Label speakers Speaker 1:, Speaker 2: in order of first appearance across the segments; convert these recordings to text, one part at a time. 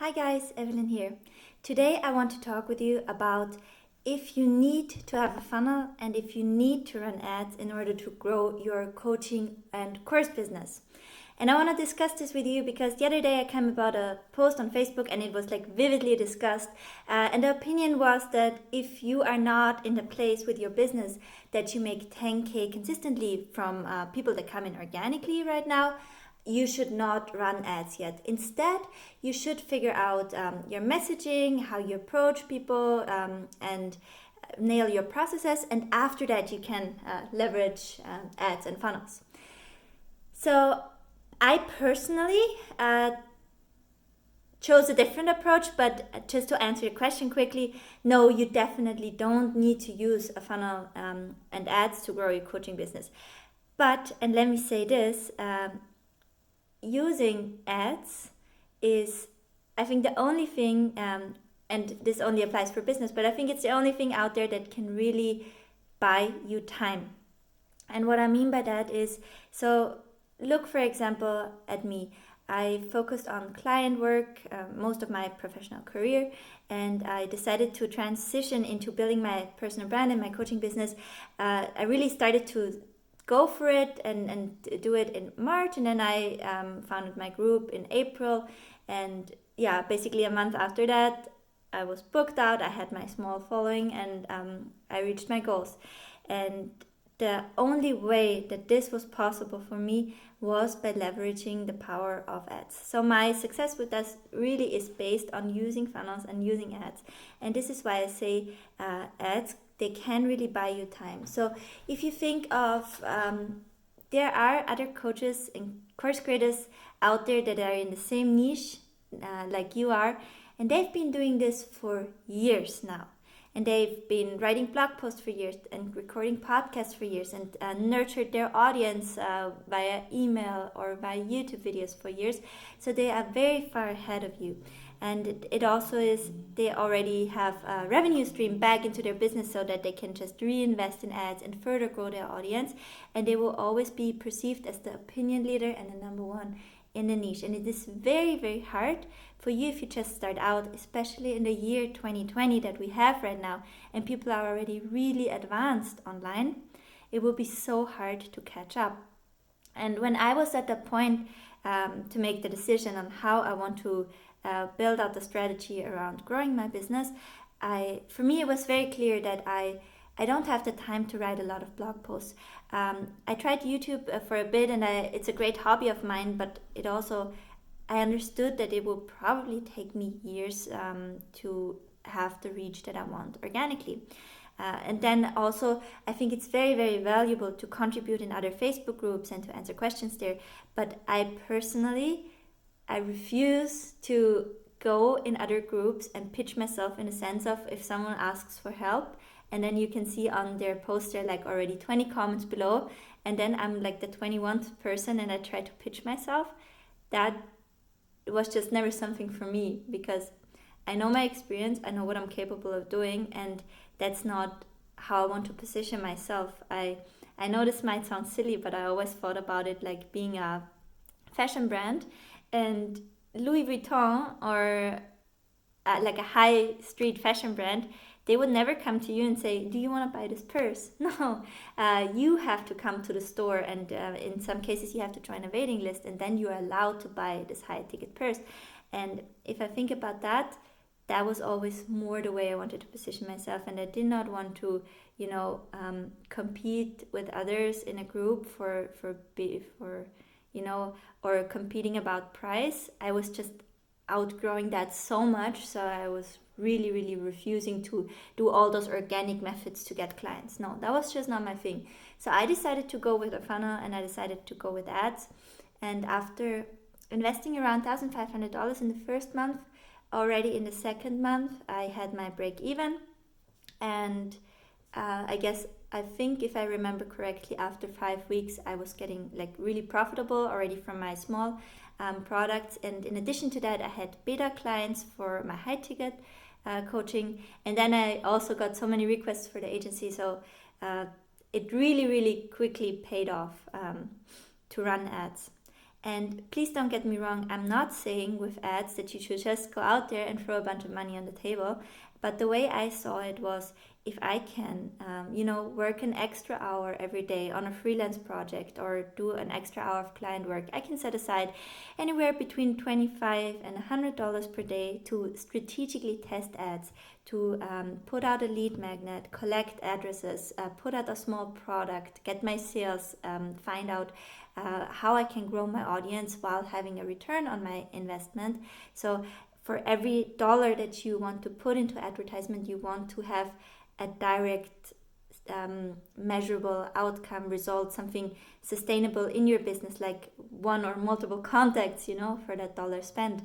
Speaker 1: Hi guys, Evelyn here. Today I want to talk with you about if you need to have a funnel and if you need to run ads in order to grow your coaching and course business. And I want to discuss this with you because the other day I came about a post on Facebook and it was vividly discussed. And the opinion was that if you are not in the place with your business that you make 10K consistently from people that come in organically right now, you should not run ads yet. Instead, you should figure out your messaging, how you approach people, and nail your processes. And after that, you can leverage ads and funnels. So I personally chose a different approach, but just to answer your question quickly, no, you definitely don't need to use a funnel and ads to grow your coaching business. But, and let me say this, using ads is, I think, the only thing, and this only applies for business, but I think it's the only thing out there that can really buy you time. And what I mean by that is, so look, for example, at me. I focused on client work most of my professional career, and I decided to transition into building my personal brand and my coaching business. I really started to go for it and do it in March, and then I founded my group in April, and yeah, basically a month after that I was booked out. I had my small following, and I reached my goals. And the only way that this was possible for me was by leveraging the power of ads. So my success with this really is based on using funnels and using ads, and this is why I say ads, they can really buy you time. So if you think of, there are other coaches and course creators out there that are in the same niche like you are, and they've been doing this for years now. And they've been writing blog posts for years and recording podcasts for years and nurtured their audience via email or via YouTube videos for years. So they are very far ahead of you. And it also is, they already have a revenue stream back into their business so that they can just reinvest in ads and further grow their audience. And they will always be perceived as the opinion leader and the number one in the niche. And it is very, very hard for you if you just start out, especially in the year 2020 that we have right now, and people are already really advanced online. It will be so hard to catch up. And when I was at the point to make the decision on how I want to build out the strategy around growing my business, for me it was very clear that I don't have the time to write a lot of blog posts. I tried YouTube for a bit, and it's a great hobby of mine, but it also, I understood that it will probably take me years to have the reach that I want organically. And then also, I think it's very, very valuable to contribute in other Facebook groups and to answer questions there. But I refuse to go in other groups and pitch myself in a sense of, if someone asks for help, and then you can see on their poster already 20 comments below, and then I'm the 21th person and I try to pitch myself. That was just never something for me, because I know my experience, I know what I'm capable of doing, and that's not how I want to position myself. I know this might sound silly, but I always thought about it like being a fashion brand, and Louis Vuitton or like a high street fashion brand, they would never come to you and say, do you want to buy this purse? No, you have to come to the store, and in some cases you have to join a waiting list, and then you are allowed to buy this high ticket purse. And if I think about that, that was always more the way I wanted to position myself, and I did not want to, compete with others in a group for or competing about price. I was just outgrowing that so much, so I was really, really refusing to do all those organic methods to get clients. No, that was just not my thing. So I decided to go with a funnel, and I decided to go with ads. And after investing around $1,500 in the first month, already in the second month I had my break even, and I think if I remember correctly, after 5 weeks I was getting really profitable already from my small products. And in addition to that, I had beta clients for my high ticket coaching, and then I also got so many requests for the agency, so it really, really quickly paid off to run ads. And please don't get me wrong, I'm not saying with ads that you should just go out there and throw a bunch of money on the table. But the way I saw it was, if I can, work an extra hour every day on a freelance project or do an extra hour of client work, I can set aside anywhere between $25 and $100 per day to strategically test ads, to put out a lead magnet, collect addresses, put out a small product, get my sales, find out how I can grow my audience while having a return on my investment. So for every dollar that you want to put into advertisement, you want to have a direct, measurable outcome, result, something sustainable in your business, like one or multiple contacts, for that dollar spent.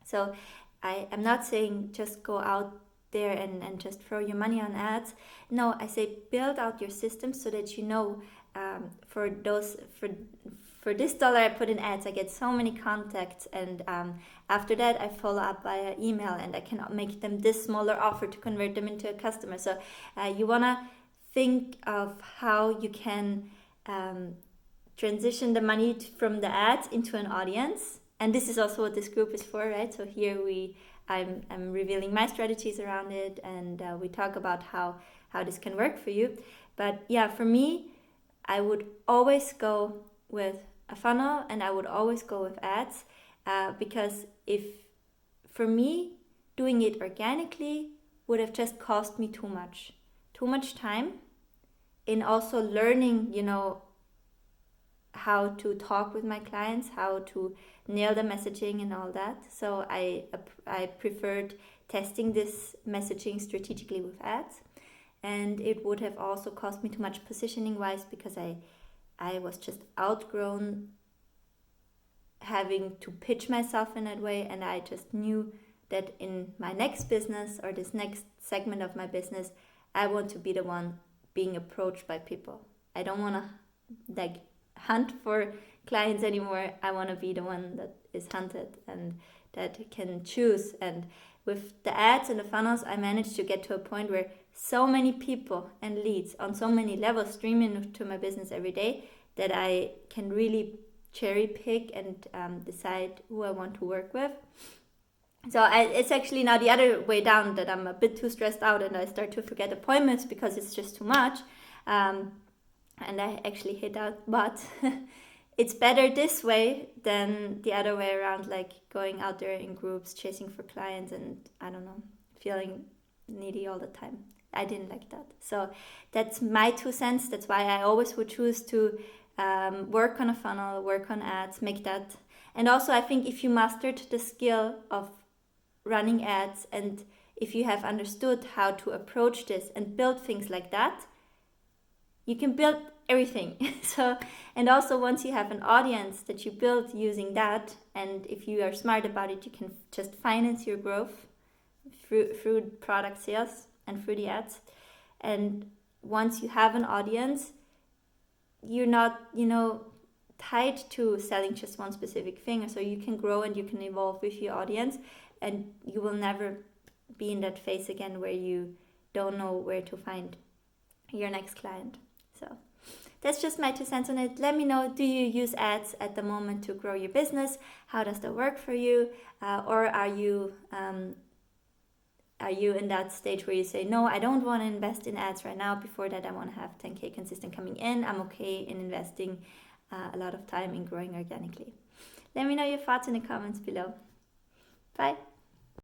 Speaker 1: So I am not saying just go out there and just throw your money on ads. No, I say build out your system so that for this dollar I put in ads, I get so many contacts, and after that I follow up via email, and I can make them this smaller offer to convert them into a customer. So you want to think of how you can transition the money from the ads into an audience. And this is also what this group is for, right? So here I'm revealing my strategies around it, and we talk about how this can work for you. But yeah, for me, I would always go with a funnel, and I would always go with ads, because if, for me, doing it organically would have just cost me too much time in also learning, how to talk with my clients, how to nail the messaging and all that. So I preferred testing this messaging strategically with ads, and it would have also cost me too much positioning wise, because I was just outgrown having to pitch myself in that way, and I just knew that in my next business or this next segment of my business, I want to be the one being approached by people. I don't want to hunt for clients anymore. I want to be the one that is hunted and that can choose. And with the ads and the funnels, I managed to get to a point where so many people and leads on so many levels stream into my business every day that I can really cherry pick and decide who I want to work with. So it's actually now the other way down, that I'm a bit too stressed out and I start to forget appointments because it's just too much. And I actually hit out, but it's better this way than the other way around, like going out there in groups, chasing for clients, and feeling needy all the time. I didn't like that. So that's my 2 cents. That's why I always would choose to work on a funnel, work on ads, make that. And also, I think if you mastered the skill of running ads, and if you have understood how to approach this and build things like that, you can build everything. So, and also once you have an audience that you build using that, and if you are smart about it, you can just finance your growth through product sales and through the ads. And once you have an audience, you're not, tied to selling just one specific thing. So you can grow and you can evolve with your audience, and you will never be in that phase again where you don't know where to find your next client. So that's just my 2 cents on it. Let me know, do you use ads at the moment to grow your business? How does that work for you? Or are you in that stage where you say, no, I don't want to invest in ads right now. Before that, I want to have 10K consistent coming in. I'm okay in investing a lot of time in growing organically. Let me know your thoughts in the comments below. Bye.